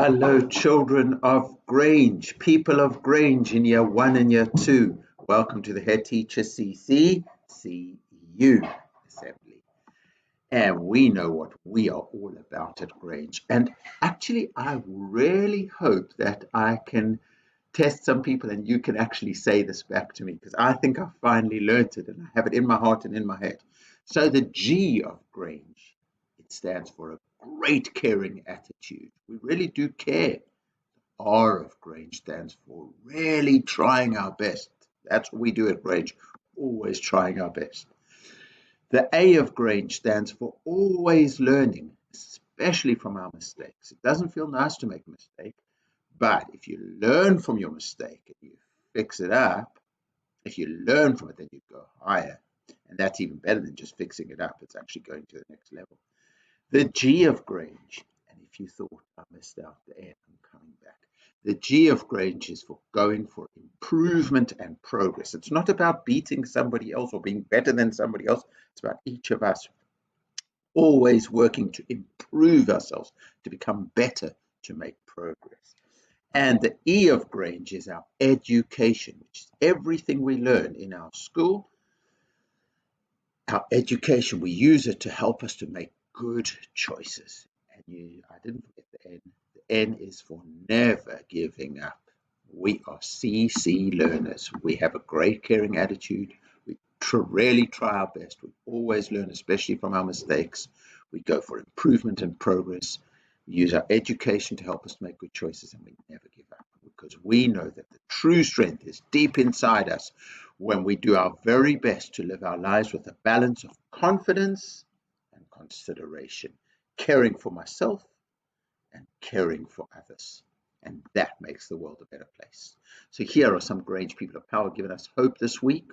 Hello, children of Grange, people of Grange in year 1 and year 2. Welcome to the Headteacher CU assembly. And we know what we are all about at Grange. And actually, I really hope that I can test some people and you can actually say this back to me because I think I finally learned it and I have it in my heart and in my head. So the G of Grange, it stands for a great caring attitude. We really do care. R of Grange stands for really trying our best. That's what we do at Grange, always trying our best. The A of Grange stands for always learning, especially from our mistakes. It doesn't feel nice to make a mistake, but if you learn from your mistake and you fix it up, if you learn from it, then you go higher. And that's even better than just fixing it up. It's actually going to the next level. The G of Grange, and if you thought I missed out the N, I'm coming back. The G of Grange is for going for improvement and progress. It's not about beating somebody else or being better than somebody else. It's about each of us always working to improve ourselves, to become better, to make progress. And the E of Grange is our education, which is everything we learn in our school. Our education, we use it to help us to make good choices. And I didn't forget the N. The N is for never giving up. We are CC learners. We have a great caring attitude. We really try our best. We always learn, especially from our mistakes. We go for improvement and progress. We use our education to help us make good choices, and we never give up because we know that the true strength is deep inside us when we do our very best to live our lives with a balance of confidence and consideration, caring for myself and caring for others. And that makes the world a better place. So here are some Grange people of power giving us hope this week.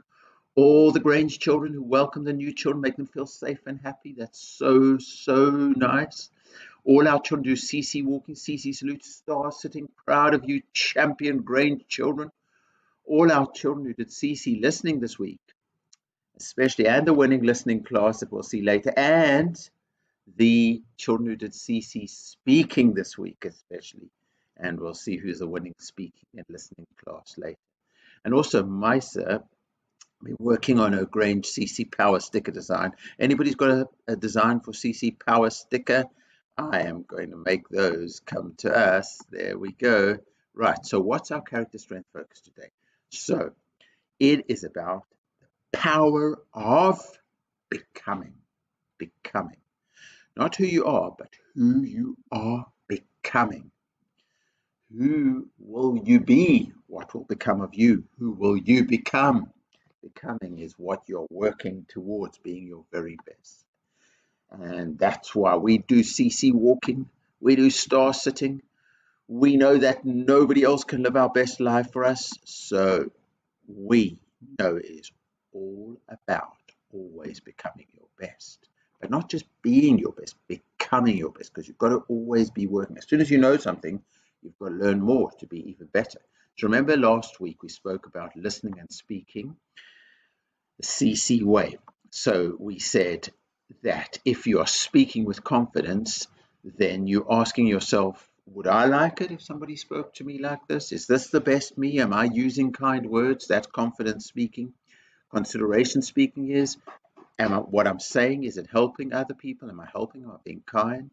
All the Grange children who welcome the new children, make them feel safe and happy. That's so, so nice. All our children do CC walking, CC salute, star sitting, proud of you, champion Grange children. All our children who did CC listening this week, especially, and the winning listening class that we'll see later, and the children who did CC speaking this week, especially, and we'll see who's the winning speaking and listening class later. And also MISA, we're working on a Grange CC Power sticker design. Anybody's got a design for CC Power sticker? I am going to make those come to us. There we go. Right, so what's our character strength focus today? So it is about the power of becoming. Becoming. Not who you are, but who you are becoming. Who will you be? What will become of you? Who will you become? Becoming is what you're working towards, being your very best. And that's why we do CC walking, we do star sitting. We know that nobody else can live our best life for us, so we know it is all about always becoming your best. But not just being your best, becoming your best, because you've got to always be working. As soon as you know something, you've got to learn more to be even better. So remember last week we spoke about listening and speaking, the CC way. So we said that if you are speaking with confidence, then you're asking yourself, would I like it if somebody spoke to me like this? Is this the best me? Am I using kind words? That's confidence speaking. Consideration speaking is, what I'm saying, is it helping other people? Am I helping? Am I being kind?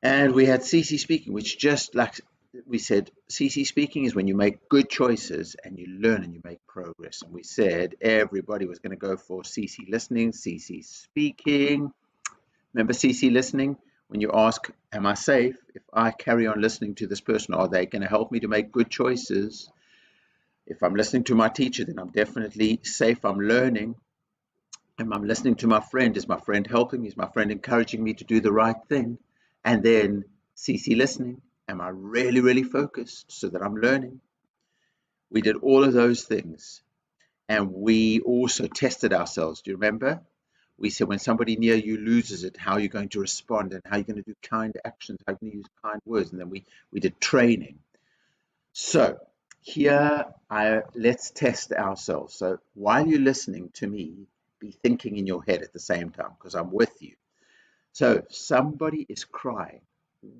And we had CC speaking, which just like we said, CC speaking is when you make good choices and you learn and you make progress. And we said everybody was going to go for CC listening, CC speaking. Remember CC listening? When you ask, am I safe? If I carry on listening to this person, are they going to help me to make good choices? If I'm listening to my teacher, then I'm definitely safe. I'm learning. And I'm listening to my friend. Is my friend helping me? Is my friend encouraging me to do the right thing? And then CC listening. Am I really, really focused so that I'm learning? We did all of those things. And we also tested ourselves. Do you remember? We said when somebody near you loses it, how you're going to respond and how you're going to do kind actions, how you're going to use kind words. And then we did training. So here, let's test ourselves. So while you're listening to me, be thinking in your head at the same time because I'm with you. So somebody is crying.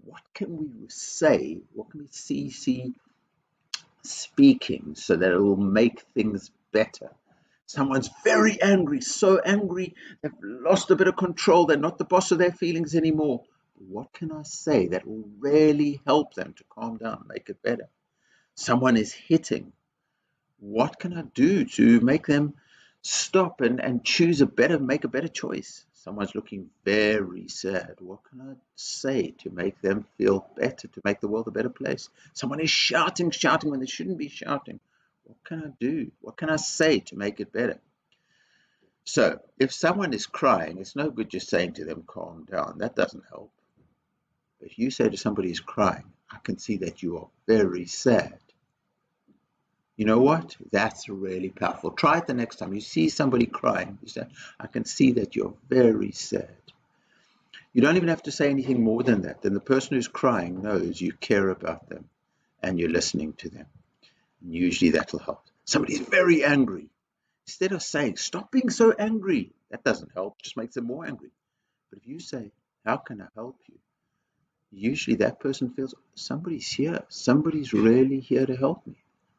what can we say? What can we see speaking so that it will make things better? Someone's very angry, so angry, they've lost a bit of control, they're not the boss of their feelings anymore. What can I say that will really help them to calm down, make it better? Someone is hitting. What can I do to make them stop and choose make a better choice? Someone's looking very sad. What can I say to make them feel better, to make the world a better place? Someone is shouting when they shouldn't be shouting. What can I do? What can I say to make it better? So if someone is crying, it's no good just saying to them, calm down. That doesn't help. If you say to somebody who's crying, I can see that you are very sad. You know what? That's really powerful. Try it the next time you see somebody crying. You say, I can see that you're very sad. You don't even have to say anything more than that. Then the person who's crying knows you care about them and you're listening to them. And usually that'll help. Somebody's very angry. Instead of saying, stop being so angry, that doesn't help, just makes them more angry. But if you say, how can I help you? Usually that person feels somebody's here. Somebody's really here to help me.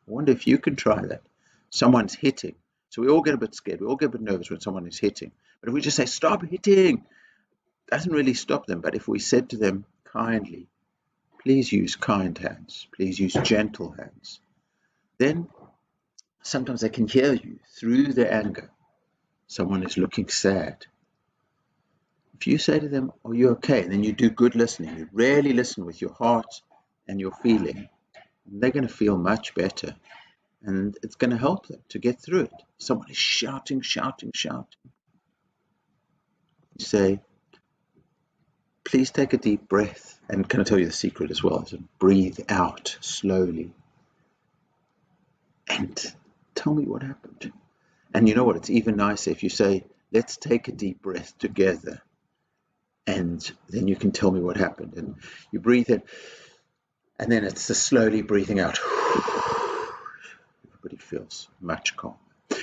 I wonder if you can try that. Someone's hitting. So we all get a bit scared. We all get a bit nervous when someone is hitting. But if we just say, stop hitting, it doesn't really stop them. But if we said to them kindly, please use kind hands, please use gentle hands, then sometimes they can hear you through their anger. Someone is looking sad. If you say to them, are you okay? And then you do good listening. You really listen with your heart and your feeling. They're going to feel much better. And it's going to help them to get through it. Someone is shouting. You say, please take a deep breath. And can I tell you the secret as well? So breathe out slowly. And tell me what happened. And you know what? It's even nicer if you say, let's take a deep breath together. And then you can tell me what happened. And you breathe in. And then it's the slowly breathing out. Everybody feels much calmer.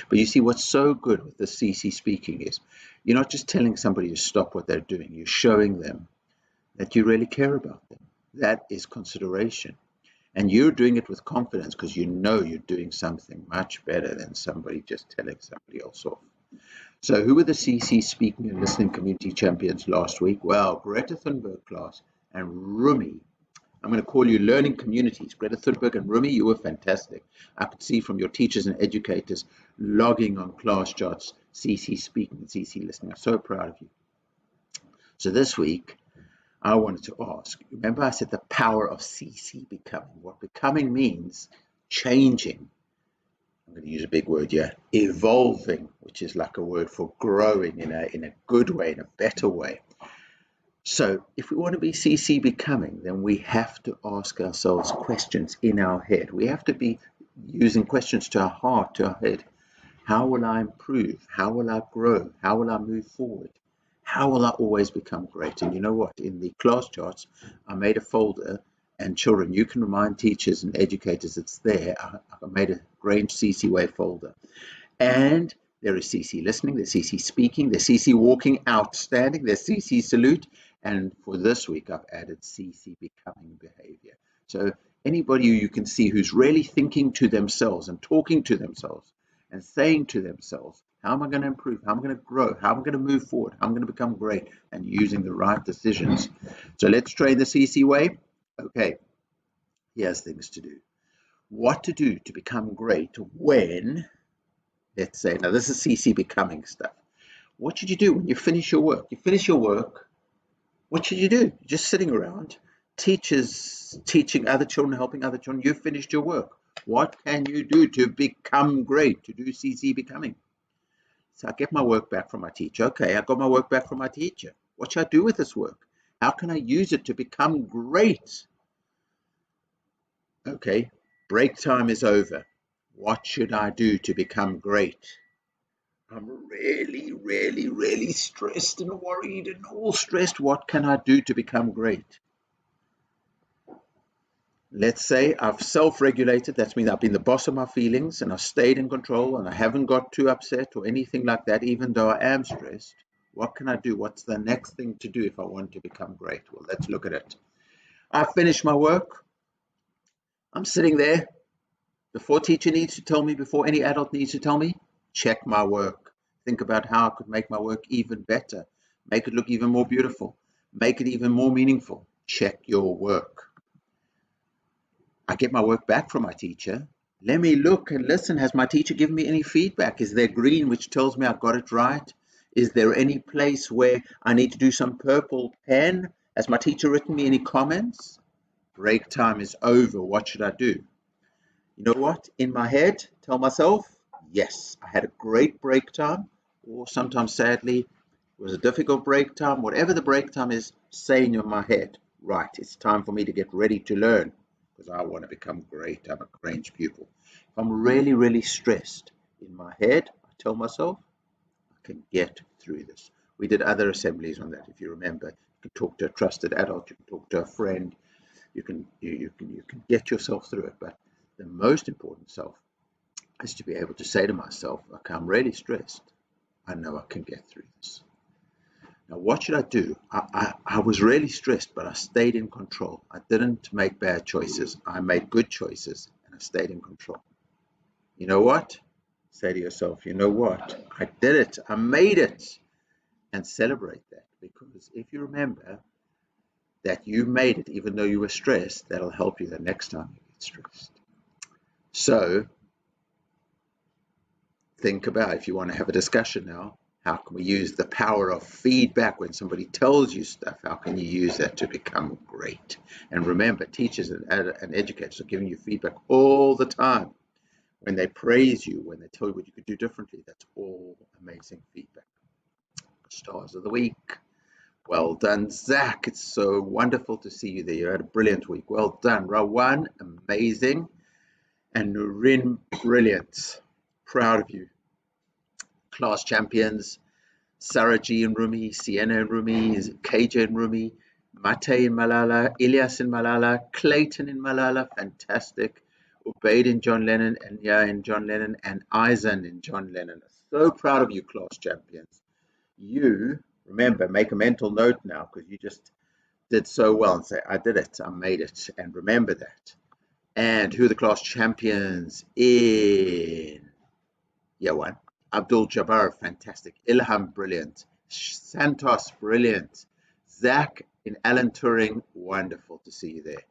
But you see, what's so good with the CC speaking is you're not just telling somebody to stop what they're doing. You're showing them that you really care about them. That is consideration. And you're doing it with confidence because you know you're doing something much better than somebody just telling somebody else off. So who were the CC speaking and listening community champions last week? Well, Greta Thunberg class and Rumi. I'm going to call you learning communities. Greta Thunberg and Rumi, you were fantastic. I could see from your teachers and educators logging on class charts, CC speaking and CC listening. I'm so proud of you. So this week, I wanted to ask, remember I said the power of CC becoming. What becoming means, changing. I'm going to use a big word here, evolving, which is like a word for growing in a good way, in a better way. So if we want to be CC becoming, then we have to ask ourselves questions in our head. We have to be using questions to our heart, to our head. How will I improve? How will I grow? How will I move forward? How will I always become great? And you know what? In the class charts, I made a folder, and children, you can remind teachers and educators it's there. I made a Grange CC Way folder. And there is CC listening, there's CC speaking, there's CC walking, outstanding, there's CC salute. And for this week, I've added CC becoming behavior. So anybody who you can see who's really thinking to themselves and talking to themselves and saying to themselves, how am I going to improve? How am I going to grow? How am I going to move forward? How am I going to become great? And using the right decisions. So let's train the CC way. Okay, here's things to do. What to do to become great when, let's say, now this is CC becoming stuff. What should you do when you finish your work? You finish your work, what should you do? You're just sitting around, teachers teaching other children, helping other children. You've finished your work. What can you do to become great, to do CC becoming? So I get my work back from my teacher. Okay, I got my work back from my teacher. What should I do with this work? How can I use it to become great? Okay, break time is over. What should I do to become great? I'm really stressed and worried and all stressed. What can I do to become great? Let's say I've self-regulated. That means I've been the boss of my feelings and I've stayed in control and I haven't got too upset or anything like that, even though I am stressed. What can I do? What's the next thing to do if I want to become great? Well, let's look at it. I finished my work. I'm sitting there. Before teacher needs to tell me, before any adult needs to tell me, check my work. Think about how I could make my work even better, make it look even more beautiful, make it even more meaningful. Check your work. I get my work back from my teacher. Let me look and listen. Has my teacher given me any feedback? Is there green which tells me I got it right? Is there any place where I need to do some purple pen? Has my teacher written me any comments? Break time is over. What should I do? You know what? In my head, tell myself, yes, I had a great break time, or sometimes sadly, it was a difficult break time. Whatever the break time is, say in my head, right, it's time for me to get ready to learn because I want to become great. I'm a Grange pupil. If I'm really, really stressed in my head, I tell myself, I can get through this. We did other assemblies on that, if you remember. You can talk to a trusted adult, you can talk to a friend, you can get yourself through it. But the most important self is to be able to say to myself, okay, I'm really stressed. I know I can get through this. Now, what should I do? I was really stressed, but I stayed in control. I didn't make bad choices. I made good choices, and I stayed in control. You know what? Say to yourself, you know what? I did it. I made it. And celebrate that. Because if you remember that you made it, even though you were stressed, that'll help you the next time you get stressed. So think about, if you want to have a discussion now, how can we use the power of feedback when somebody tells you stuff? How can you use that to become great? And remember, teachers and educators are giving you feedback all the time. When they praise you, when they tell you what you could do differently, that's all amazing feedback. Stars of the week. Well done, Zach. It's so wonderful to see you there. You had a brilliant week. Well done. Rawan, amazing. And Nurin, brilliant. Proud of you. Class champions, Saraji and Rumi, Sienna and Rumi, KJ and Rumi, Mate in Malala, Ilyas in Malala, Clayton in Malala, fantastic. Ubaid in John Lennon, and in John Lennon, and Eisen in John Lennon. So proud of you, class champions. You, remember, make a mental note now because you just did so well and say, I did it, I made it, and remember that. And who are the class champions in year one? Abdul Jabbar, fantastic. Ilham, brilliant. Santos, brilliant. Zach in Alan Turing, wonderful to see you there.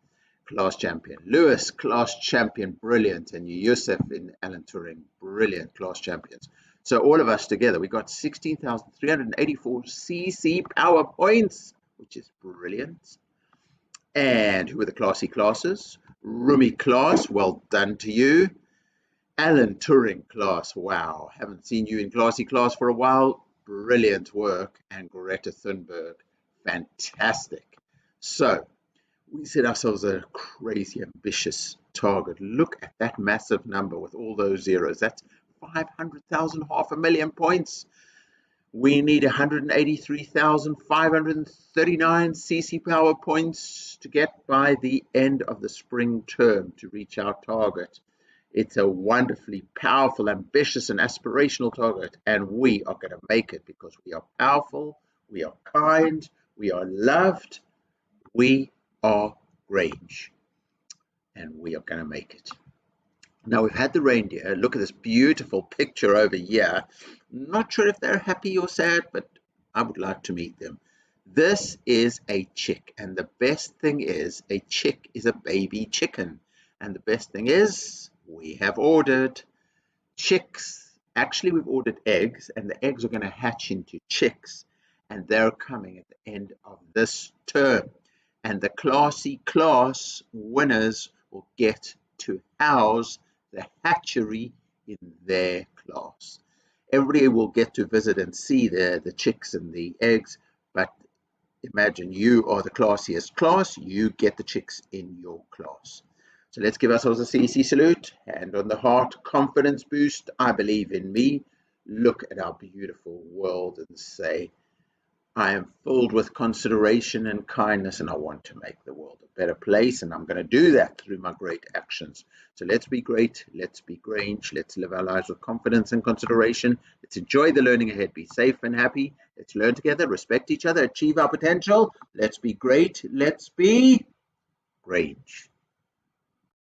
Class champion. Lewis, class champion, brilliant. And Yusuf in Alan Turing, brilliant, class champions. So all of us together, we got 16,384 CC power points, which is brilliant. And who are the classy classes? Rumi class, well done to you. Alan Turing class, wow, haven't seen you in classy class for a while. Brilliant work. And Greta Thunberg, fantastic. So we set ourselves a crazy ambitious target. Look at that massive number with all those zeros. That's 500,000, 500,000 points. We need 183,539 CC power points to get by the end of the spring term to reach our target. It's a wonderfully powerful, ambitious, and aspirational target, and we are going to make it because we are powerful, we are kind, we are loved, we are Grange, and we are going to make it. Now we've had the reindeer. Look at this beautiful picture over here. Not sure if they're happy or sad, but I would like to meet them. This is a chick, and the best thing is a chick is a baby chicken. And the best thing is we have ordered chicks. Actually, we've ordered eggs, and the eggs are going to hatch into chicks, and they're coming at the end of this term. And the classy class winners will get to house the hatchery in their class. Everybody will get to visit and see the chicks and the eggs, but imagine you are the classiest class, you get the chicks in your class. So let's give ourselves a CC salute, hand on the heart, confidence boost, I believe in me. Look at our beautiful world and say, I am filled with consideration and kindness, and I want to make the world a better place, and I'm going to do that through my great actions. So let's be great, let's be Grange, let's live our lives with confidence and consideration. Let's enjoy the learning ahead, be safe and happy. Let's learn together, respect each other, achieve our potential. Let's be great, let's be Grange.